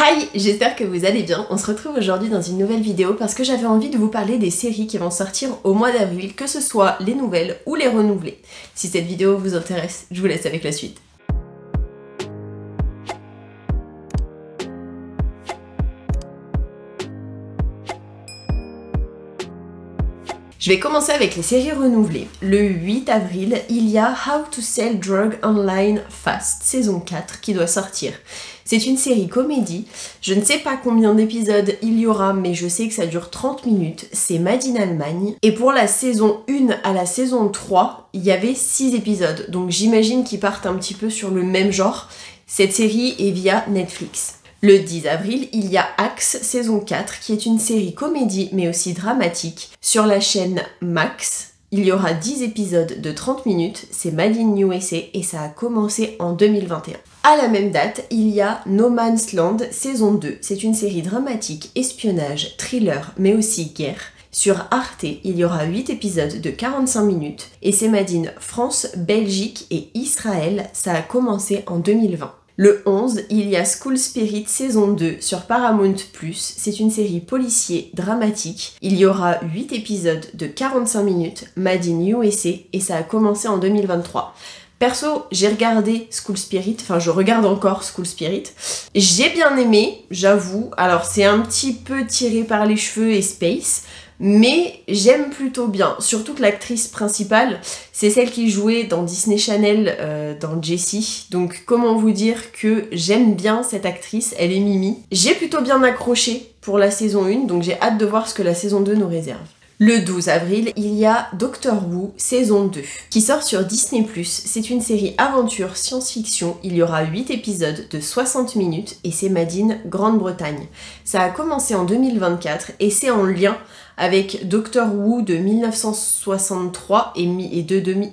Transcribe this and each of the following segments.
Hi, j'espère que vous allez bien. On se retrouve aujourd'hui dans une nouvelle vidéo parce que j'avais envie de vous parler des séries qui vont sortir au mois d'avril, que ce soit les nouvelles ou les renouvelées. Si cette vidéo vous intéresse, je vous laisse avec la suite. Je vais commencer avec les séries renouvelées. Le 8 avril, il y a How to Sell Drugs Online Fast, saison 4, qui doit sortir. C'est une série comédie, je ne sais pas combien d'épisodes il y aura, mais je sais que ça dure 30 minutes, c'est Made in Allemagne. Et pour la saison 1 à la saison 3, il y avait 6 épisodes, donc j'imagine qu'ils partent un petit peu sur le même genre. Cette série est via Netflix. Le 10 avril, il y a Axe saison 4 qui est une série comédie mais aussi dramatique sur la chaîne Max. Il y aura 10 épisodes de 30 minutes, c'est Made in USA et ça a commencé en 2021. À la même date, il y a No Man's Land saison 2, c'est une série dramatique, espionnage, thriller mais aussi guerre. Sur Arte, il y aura 8 épisodes de 45 minutes et c'est Made in France, Belgique et Israël, ça a commencé en 2020. Le 11, il y a School Spirit saison 2 sur Paramount+, c'est une série policier dramatique. Il y aura 8 épisodes de 45 minutes, Made in USA, et ça a commencé en 2023. Perso, j'ai regardé School Spirit, enfin je regarde encore School Spirit. J'ai bien aimé, j'avoue. Alors c'est un petit peu tiré par les cheveux et space, mais j'aime plutôt bien. Surtout que l'actrice principale, c'est celle qui jouait dans Disney Channel, dans Jessie. Donc comment vous dire que j'aime bien cette actrice, elle est Mimi. J'ai plutôt bien accroché pour la saison 1, donc j'ai hâte de voir ce que la saison 2 nous réserve. Le 12 avril, il y a Doctor Who saison 2 qui sort sur Disney+. C'est une série aventure science-fiction. Il y aura 8 épisodes de 60 minutes et c'est Made in Grande-Bretagne. Ça a commencé en 2024 et c'est en lien avec Doctor Who de 1963 et de 2000.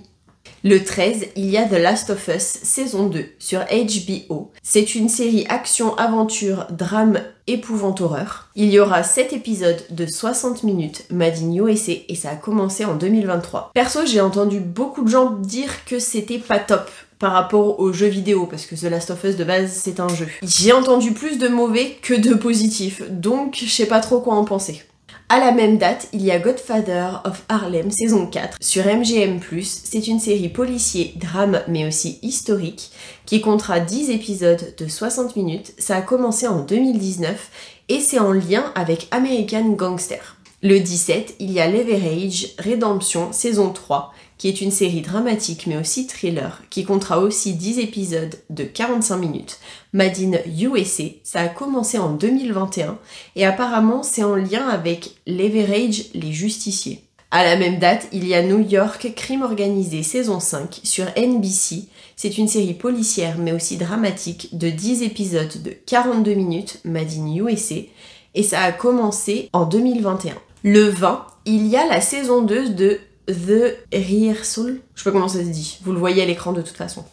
Le 13, il y a The Last of Us saison 2 sur HBO. C'est une série action-aventure, drame, épouvante-horreur. Il y aura 7 épisodes de 60 minutes Made in USA et ça a commencé en 2023. Perso, j'ai entendu beaucoup de gens dire que c'était pas top par rapport aux jeux vidéo, parce que The Last of Us de base c'est un jeu. J'ai entendu plus de mauvais que de positifs, donc je sais pas trop quoi en penser. À la même date, il y a Godfather of Harlem saison 4 sur MGM+. C'est une série policier, drame mais aussi historique qui comptera 10 épisodes de 60 minutes. Ça a commencé en 2019 et c'est en lien avec American Gangster. Le 17, il y a Leverage Redemption saison 3 qui est une série dramatique mais aussi thriller qui comptera aussi 10 épisodes de 45 minutes. Made in USA, ça a commencé en 2021 et apparemment c'est en lien avec Leverage les justiciers. À la même date, il y a New York Crime Organisé saison 5 sur NBC. C'est une série policière mais aussi dramatique de 10 épisodes de 42 minutes, Made in USA, et ça a commencé en 2021. Le 20, il y a la saison 2 de The Rehearsal, je sais pas comment ça se dit, vous le voyez à l'écran de toute façon.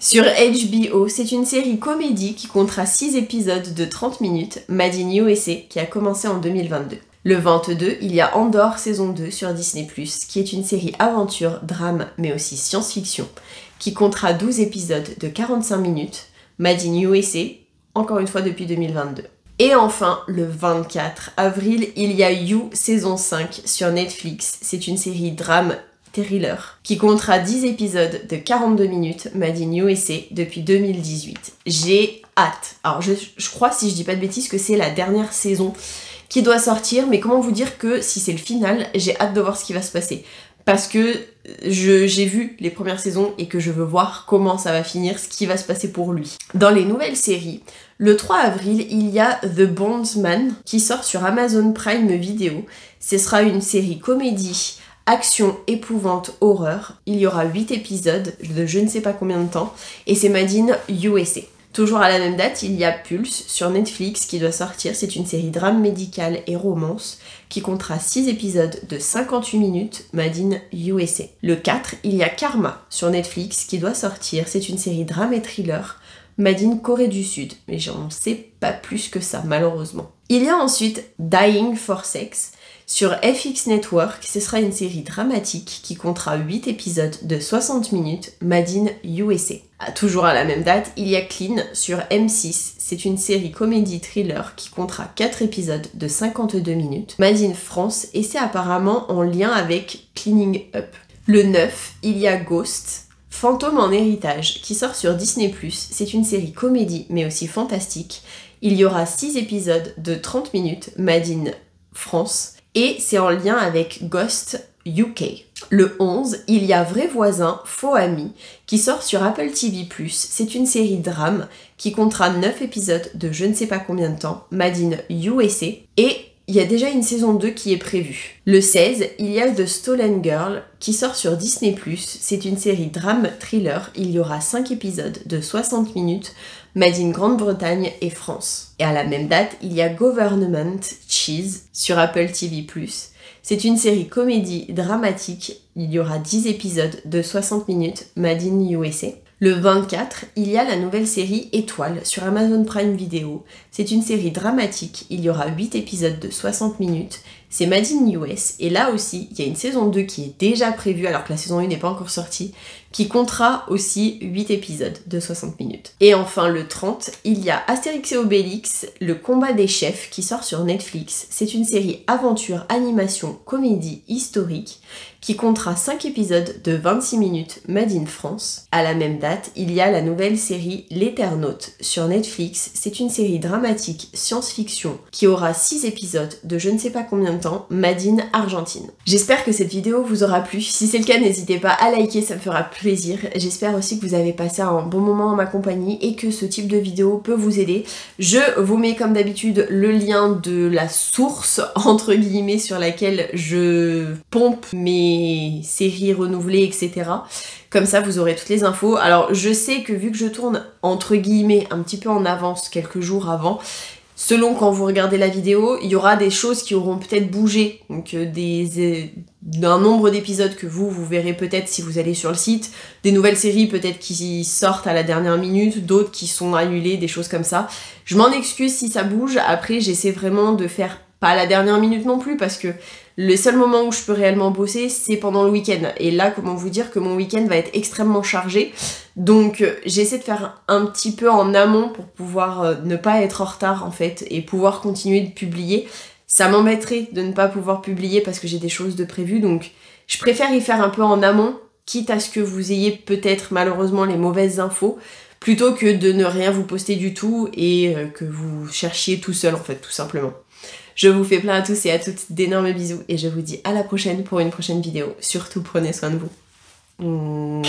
Sur HBO, c'est une série comédie qui comptera 6 épisodes de 30 minutes, Made in USA, qui a commencé en 2022. Le 22, il y a Andor saison 2 sur Disney+, qui est une série aventure, drame, mais aussi science-fiction, qui comptera 12 épisodes de 45 minutes, Made in USA, encore une fois depuis 2022. Et enfin, le 24 avril, il y a You saison 5 sur Netflix. C'est une série drame thriller qui comptera 10 épisodes de 42 minutes, Made in USA, depuis 2018. J'ai hâte. Alors je crois, si je dis pas de bêtises, que c'est la dernière saison qui doit sortir, mais comment vous dire que si c'est le final, j'ai hâte de voir ce qui va se passer. Parce que j'ai vu les premières saisons et que je veux voir comment ça va finir, ce qui va se passer pour lui. Dans les nouvelles séries, le 3 avril, il y a The Bondsman qui sort sur Amazon Prime Video. Ce sera une série comédie, action, épouvante, horreur. Il y aura 8 épisodes de je ne sais pas combien de temps et c'est Made in USA. Toujours à la même date, il y a Pulse sur Netflix qui doit sortir. C'est une série drame médical et romance qui comptera 6 épisodes de 58 minutes, Made in USA. Le 4, il y a Karma sur Netflix qui doit sortir. C'est une série drame et thriller, Made in Corée du Sud. Mais j'en sais pas plus que ça, malheureusement. Il y a ensuite Dying for Sex Sur FX Network, ce sera une série dramatique qui comptera 8 épisodes de 60 minutes, made in USA. Toujours à la même date, il y a Clean sur M6. C'est une série comédie-thriller qui comptera 4 épisodes de 52 minutes, made in France, et c'est apparemment en lien avec Cleaning Up. Le 9, il y a Ghost, Fantôme en héritage, qui sort sur Disney+. C'est une série comédie, mais aussi fantastique. Il y aura 6 épisodes de 30 minutes, made in France, et c'est en lien avec Ghost UK. Le 11, il y a Vrai voisin, faux ami, qui sort sur Apple TV+. C'est une série drame qui comptera 9 épisodes de je ne sais pas combien de temps, made in USA, et il y a déjà une saison 2 qui est prévue. Le 16, il y a The Stolen Girl qui sort sur Disney+. C'est une série drame-thriller. Il y aura 5 épisodes de 60 minutes, made in Grande-Bretagne et France. Et à la même date, il y a Government Cheese sur Apple TV+. C'est une série comédie dramatique. Il y aura 10 épisodes de 60 minutes, made in USA. Le 24, il y a la nouvelle série Étoile sur Amazon Prime Video. C'est une série dramatique, il y aura 8 épisodes de 60 minutes, c'est made in US, et là aussi, il y a une saison 2 qui est déjà prévue, alors que la saison 1 n'est pas encore sortie, qui comptera aussi 8 épisodes de 60 minutes. Et enfin, le 30, il y a Astérix et Obélix, le combat des chefs, qui sort sur Netflix. C'est une série aventure, animation, comédie, historique, qui comptera 5 épisodes de 26 minutes, made in France. À la même date, il y a la nouvelle série L'Éternaute sur Netflix. C'est une série dramatique, science-fiction, qui aura 6 épisodes de je ne sais pas combien de temps, made in Argentine. J'espère que cette vidéo vous aura plu. Si c'est le cas, n'hésitez pas à liker, ça me fera plaisir. J'espère aussi que vous avez passé un bon moment en ma compagnie et que ce type de vidéo peut vous aider. Je vous mets comme d'habitude le lien de la source, entre guillemets, sur laquelle je pompe mes séries renouvelées, etc. Comme ça, vous aurez toutes les infos. Alors, je sais que vu que je tourne, entre guillemets, un petit peu en avance, quelques jours avant, selon quand vous regardez la vidéo, il y aura des choses qui auront peut-être bougé. Donc, d'un nombre d'épisodes que vous verrez peut-être si vous allez sur le site. Des nouvelles séries peut-être qui sortent à la dernière minute, d'autres qui sont annulées, des choses comme ça. Je m'en excuse si ça bouge. Après, j'essaie vraiment de faire pas à la dernière minute non plus, parce que le seul moment où je peux réellement bosser, c'est pendant le week-end. Et là, comment vous dire que mon week-end va être extrêmement chargé. Donc, j'essaie de faire un petit peu en amont pour pouvoir ne pas être en retard, en fait, et pouvoir continuer de publier. Ça m'embêterait de ne pas pouvoir publier parce que j'ai des choses de prévues. Donc, je préfère y faire un peu en amont, quitte à ce que vous ayez peut-être malheureusement les mauvaises infos, plutôt que de ne rien vous poster du tout et que vous cherchiez tout seul, en fait, tout simplement. Je vous fais plein à tous et à toutes d'énormes bisous et je vous dis à la prochaine pour une prochaine vidéo. Surtout prenez soin de vous.